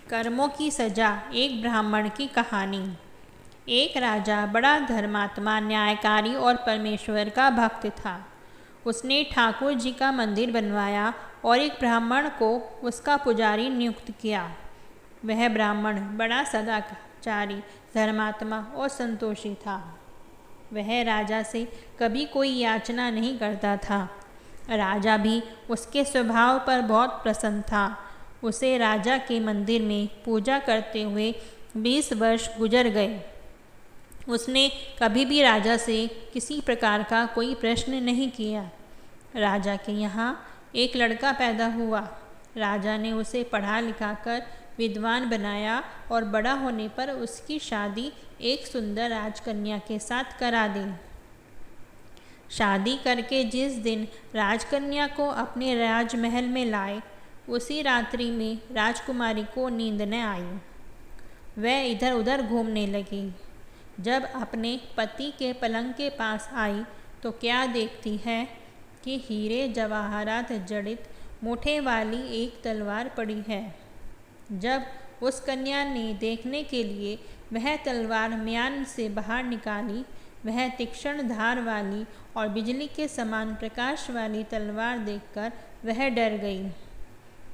कर्मों की सजा। एक ब्राह्मण की कहानी। एक राजा बड़ा धर्मात्मा, न्यायकारी और परमेश्वर का भक्त था। उसने ठाकुर जी का मंदिर बनवाया और एक ब्राह्मण को उसका पुजारी नियुक्त किया। वह ब्राह्मण बड़ा सदाचारी, धर्मात्मा और संतोषी था। वह राजा से कभी कोई याचना नहीं करता था। राजा भी उसके स्वभाव पर बहुत प्रसन्न था। उसे राजा के मंदिर में पूजा करते हुए 20 वर्ष गुजर गए। उसने कभी भी राजा से किसी प्रकार का कोई प्रश्न नहीं किया। राजा के यहाँ एक लड़का पैदा हुआ। राजा ने उसे पढ़ा लिखा कर विद्वान बनाया और बड़ा होने पर उसकी शादी एक सुंदर राजकन्या के साथ करा दी। शादी करके जिस दिन राजकन्या को अपने राजमहल में लाए, उसी रात्रि में राजकुमारी को नींद न आई। वह इधर उधर घूमने लगी। जब अपने पति के पलंग के पास आई तो क्या देखती है कि हीरे जवाहरात जड़ित मोठे वाली एक तलवार पड़ी है। जब उस कन्या ने देखने के लिए वह तलवार म्यान से बाहर निकाली, वह तीक्ष्ण धार वाली और बिजली के समान प्रकाश वाली तलवार देखकर वह डर गई।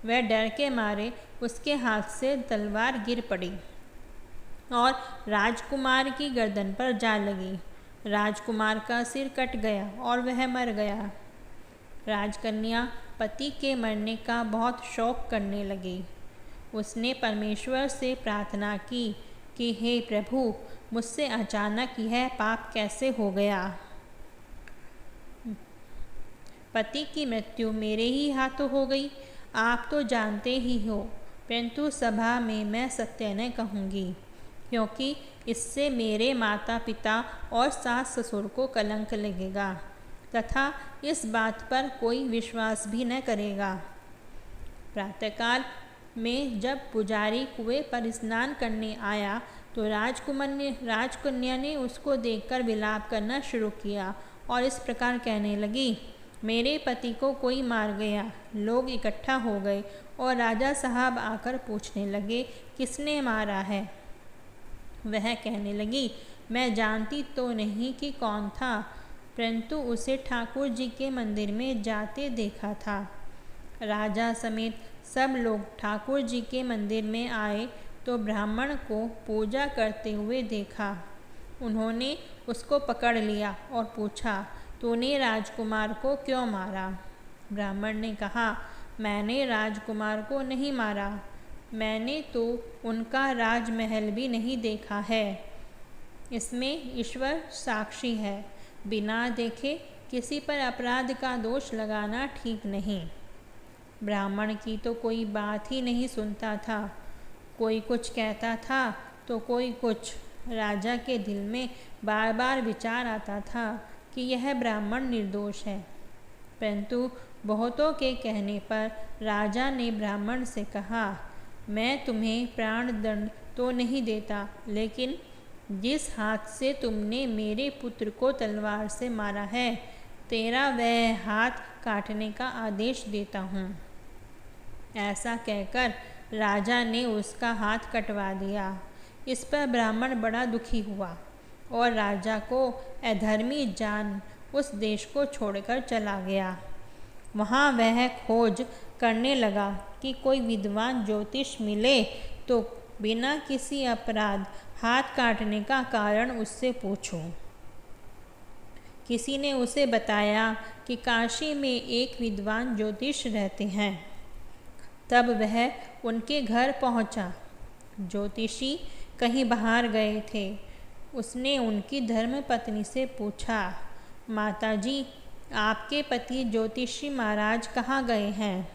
वह डर के मारे उसके हाथ से तलवार गिर पड़ी और राजकुमार की गर्दन पर जा लगी। राजकुमार का सिर कट गया और वह मर गया। राजकन्या पति के मरने का बहुत शोक करने लगी। उसने परमेश्वर से प्रार्थना की कि हे प्रभु, मुझसे अचानक यह पाप कैसे हो गया। पति की मृत्यु मेरे ही हाथों हो गई। आप तो जानते ही हो, परंतु सभा में मैं सत्य न कहूँगी, क्योंकि इससे मेरे माता पिता और सास ससुर को कलंक लगेगा तथा इस बात पर कोई विश्वास भी न करेगा। प्रातःकाल में जब पुजारी कुएं पर स्नान करने आया तो राजकन्या ने उसको देखकर विलाप करना शुरू किया और इस प्रकार कहने लगी, मेरे पति को कोई मार गया। लोग इकट्ठा हो गए और राजा साहब आकर पूछने लगे, किसने मारा है। वह कहने लगी, मैं जानती तो नहीं कि कौन था, परंतु उसे ठाकुर जी के मंदिर में जाते देखा था। राजा समेत सब लोग ठाकुर जी के मंदिर में आए तो ब्राह्मण को पूजा करते हुए देखा। उन्होंने उसको पकड़ लिया और पूछा, तूने राजकुमार को क्यों मारा। ब्राह्मण ने कहा, मैंने राजकुमार को नहीं मारा, मैंने तो उनका राजमहल भी नहीं देखा है। इसमें ईश्वर साक्षी है। बिना देखे किसी पर अपराध का दोष लगाना ठीक नहीं। ब्राह्मण की तो कोई बात ही नहीं सुनता था। कोई कुछ कहता था तो कोई कुछ। राजा के दिल में बार बार विचार आता था कि यह ब्राह्मण निर्दोष है, परंतु बहुतों के कहने पर राजा ने ब्राह्मण से कहा, मैं तुम्हें प्राण दंड तो नहीं देता, लेकिन जिस हाथ से तुमने मेरे पुत्र को तलवार से मारा है, तेरा वह हाथ काटने का आदेश देता हूँ। ऐसा कहकर राजा ने उसका हाथ कटवा दिया। इस पर ब्राह्मण बड़ा दुखी हुआ और राजा को अधर्मी जान उस देश को छोड़कर चला गया। वहाँ वह खोज करने लगा कि कोई विद्वान ज्योतिष मिले तो बिना किसी अपराध हाथ काटने का कारण उससे पूछूं। किसी ने उसे बताया कि काशी में एक विद्वान ज्योतिष रहते हैं। तब वह उनके घर पहुंचा। ज्योतिषी कहीं बाहर गए थे। उसने उनकी धर्मपत्नी से पूछा, माताजी, आपके पति ज्योतिषी महाराज कहाँ गए हैं।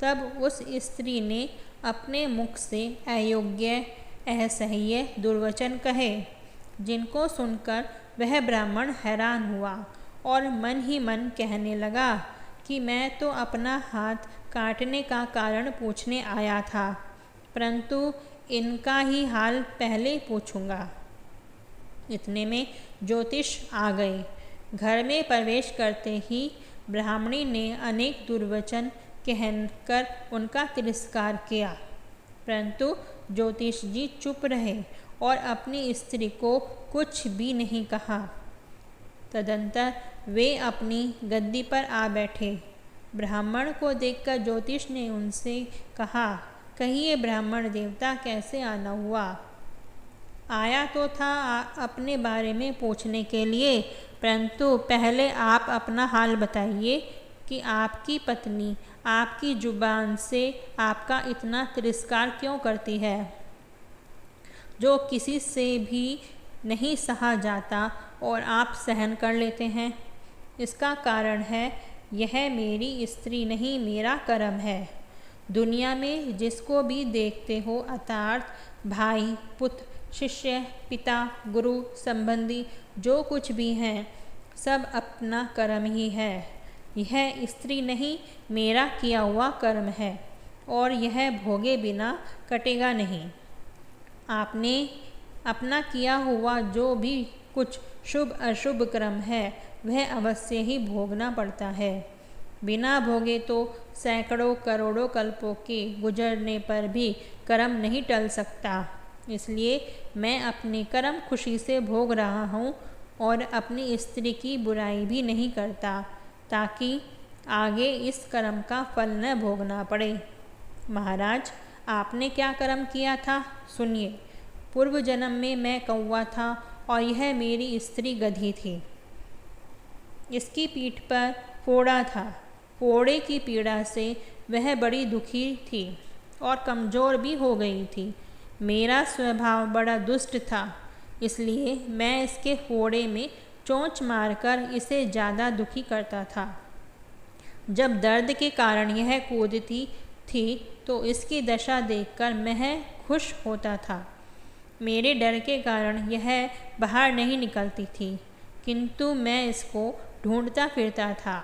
तब उस स्त्री ने अपने मुख से अयोग्य, असह्य दुर्वचन कहे, जिनको सुनकर वह ब्राह्मण हैरान हुआ और मन ही मन कहने लगा कि मैं तो अपना हाथ काटने का कारण पूछने आया था, परंतु इनका ही हाल पहले पूछूंगा। इतने में ज्योतिष आ गए। घर में प्रवेश करते ही ब्राह्मणी ने अनेक दुर्वचन कहकर उनका तिरस्कार किया। परंतु ज्योतिष जी चुप रहे और अपनी स्त्री को कुछ भी नहीं कहा। तदंतर वे अपनी गद्दी पर आ बैठे। ब्राह्मण को देखकर ज्योतिष ने उनसे कहा, कहिए ब्राह्मण देवता, कैसे आना हुआ? आया तो था अपने बारे में पूछने के लिए, परंतु पहले आप अपना हाल बताइए कि आपकी पत्नी आपकी जुबान से आपका इतना तिरस्कार क्यों करती है, जो किसी से भी नहीं सहा जाता और आप सहन कर लेते हैं। इसका कारण है, यह मेरी स्त्री नहीं, मेरा कर्म है। दुनिया में जिसको भी देखते हो, अर्थात भाई, पुत्र, शिष्य, पिता, गुरु, संबंधी, जो कुछ भी हैं, सब अपना कर्म ही है। यह स्त्री नहीं, मेरा किया हुआ कर्म है और यह भोगे बिना कटेगा नहीं। आपने अपना किया हुआ जो भी कुछ शुभ अशुभ कर्म है, वह अवश्य ही भोगना पड़ता है। बिना भोगे तो सैकड़ों करोड़ों कल्पों के गुजरने पर भी कर्म नहीं टल सकता। इसलिए मैं अपने कर्म खुशी से भोग रहा हूँ और अपनी स्त्री की बुराई भी नहीं करता, ताकि आगे इस कर्म का फल न भोगना पड़े। महाराज, आपने क्या कर्म किया था, सुनिए। पूर्व जन्म में मैं कौवा था और यह मेरी स्त्री गधी थी। इसकी पीठ पर फोड़ा था। फोड़े की पीड़ा से वह बड़ी दुखी थी और कमज़ोर भी हो गई थी। मेरा स्वभाव बड़ा दुष्ट था, इसलिए मैं इसके फोड़े में चोंच मारकर इसे ज़्यादा दुखी करता था। जब दर्द के कारण यह कूदती थी तो इसकी दशा देखकर मैं खुश होता था। मेरे डर के कारण यह बाहर नहीं निकलती थी, किंतु मैं इसको ढूंढता फिरता था।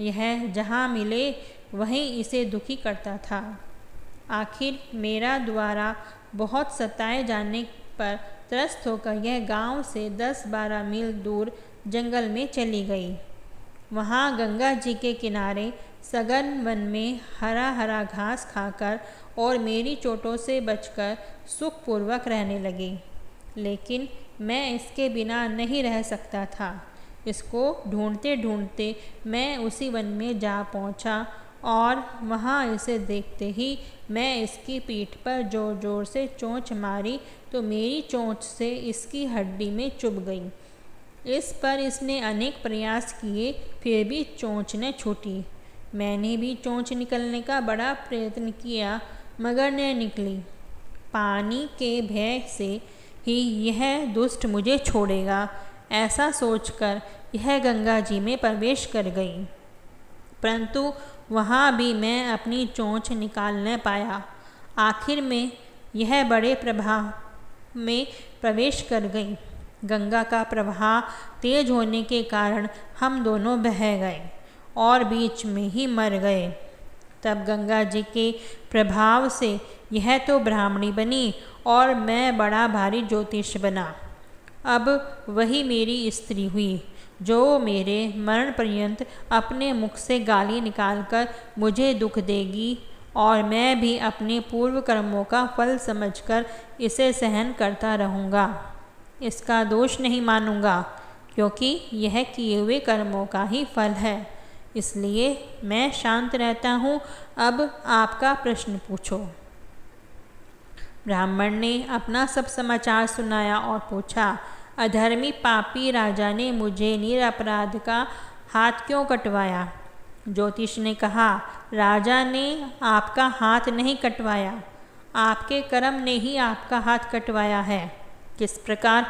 यह जहाँ मिले वहीं इसे दुखी करता था। आखिर मेरा द्वारा बहुत सताए जाने पर त्रस्त होकर यह गांव से 10-12 मील दूर जंगल में चली गई। वहाँ गंगा जी के किनारे सघन वन में हरा हरा घास खाकर और मेरी चोटों से बचकर सुखपूर्वक रहने लगी। लेकिन मैं इसके बिना नहीं रह सकता था। इसको ढूंढते ढूंढते मैं उसी वन में जा पहुंचा और वहां इसे देखते ही मैं इसकी पीठ पर जोर जोर से चोंच मारी तो मेरी चोंच से इसकी हड्डी में चुभ गई। इस पर इसने अनेक प्रयास किए, फिर भी चोंच न छूटी। मैंने भी चोंच निकलने का बड़ा प्रयत्न किया, मगर न निकली। पानी के भय से ही यह दुष्ट मुझे छोड़ेगा, ऐसा सोचकर यह गंगा जी में प्रवेश कर गई, परंतु वहाँ भी मैं अपनी चोंच निकाल न पाया। आखिर में यह बड़े प्रवाह में प्रवेश कर गई। गंगा का प्रवाह तेज होने के कारण हम दोनों बह गए और बीच में ही मर गए। तब गंगा जी के प्रभाव से यह तो ब्राह्मणी बनी और मैं बड़ा भारी ज्योतिष बना। अब वही मेरी स्त्री हुई, जो मेरे मरण पर्यंत अपने मुख से गाली निकालकर मुझे दुख देगी और मैं भी अपने पूर्व कर्मों का फल समझकर इसे सहन करता रहूँगा। इसका दोष नहीं मानूंगा, क्योंकि यह किए हुए कर्मों का ही फल है। इसलिए मैं शांत रहता हूँ। अब आपका प्रश्न पूछो। ब्राह्मण ने अपना सब समाचार सुनाया और पूछा, अधर्मी पापी राजा ने मुझे निरपराध का हाथ क्यों कटवाया? ज्योतिष ने कहा, राजा ने आपका हाथ नहीं कटवाया, आपके कर्म ने ही आपका हाथ कटवाया है। किस प्रकार?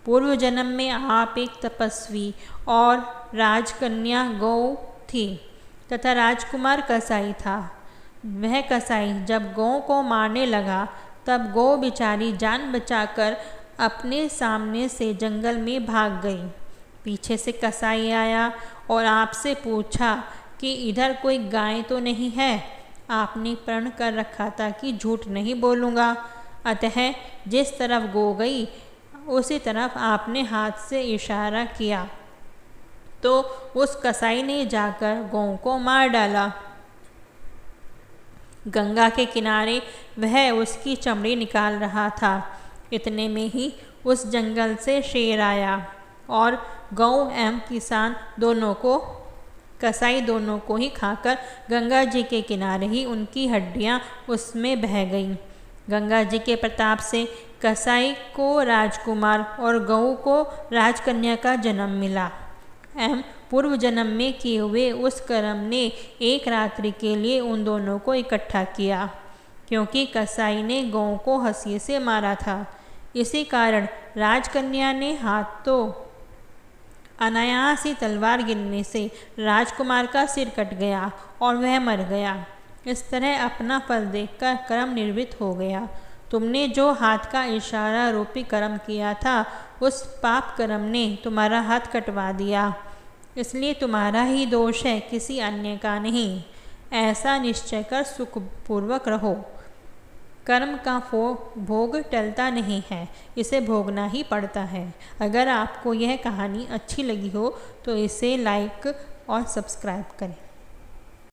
पूर्व जन्म में आप एक तपस्वी और राजकन्या गौ थी तथा राजकुमार कसाई था। वह कसाई जब गौ को मारने लगा तब गौ बेचारी जान बचाकर अपने सामने से जंगल में भाग गई। पीछे से कसाई आया और आपसे पूछा कि इधर कोई गाय तो नहीं है? आपने प्रण कर रखा था कि झूठ नहीं बोलूँगा, अतः जिस तरफ गौ गई उसी तरफ आपने हाथ से इशारा किया तो उस कसाई ने जाकर गौ को मार डाला। गंगा के किनारे वह उसकी चमड़ी निकाल रहा था। इतने में ही उस जंगल से शेर आया और गौ एवं किसान कसाई दोनों को ही खाकर गंगा जी के किनारे ही उनकी हड्डियां उसमें बह गईं। गंगा जी के प्रताप से कसाई को राजकुमार और गऊ को राजकन्या का जन्म मिला एवं पूर्व जन्म में किए हुए उस कर्म ने एक रात्रि के लिए उन दोनों को इकट्ठा किया, क्योंकि कसाई ने गऊ को हंसी से मारा था। इसी कारण राजकन्या ने हाथों अनायास ही तलवार गिरने से राजकुमार का सिर कट गया और वह मर गया। इस तरह अपना फल देखकर कर्म निर्वृत्त हो गया। तुमने जो हाथ का इशारा रूपी कर्म किया था, उस पाप कर्म ने तुम्हारा हाथ कटवा दिया, इसलिए तुम्हारा ही दोष है, किसी अन्य का नहीं। ऐसा निश्चय कर सुखपूर्वक रहो। कर्म का भोग टलता नहीं है, इसे भोगना ही पड़ता है। अगर आपको यह कहानी अच्छी लगी हो तो इसे लाइक और सब्सक्राइब करें।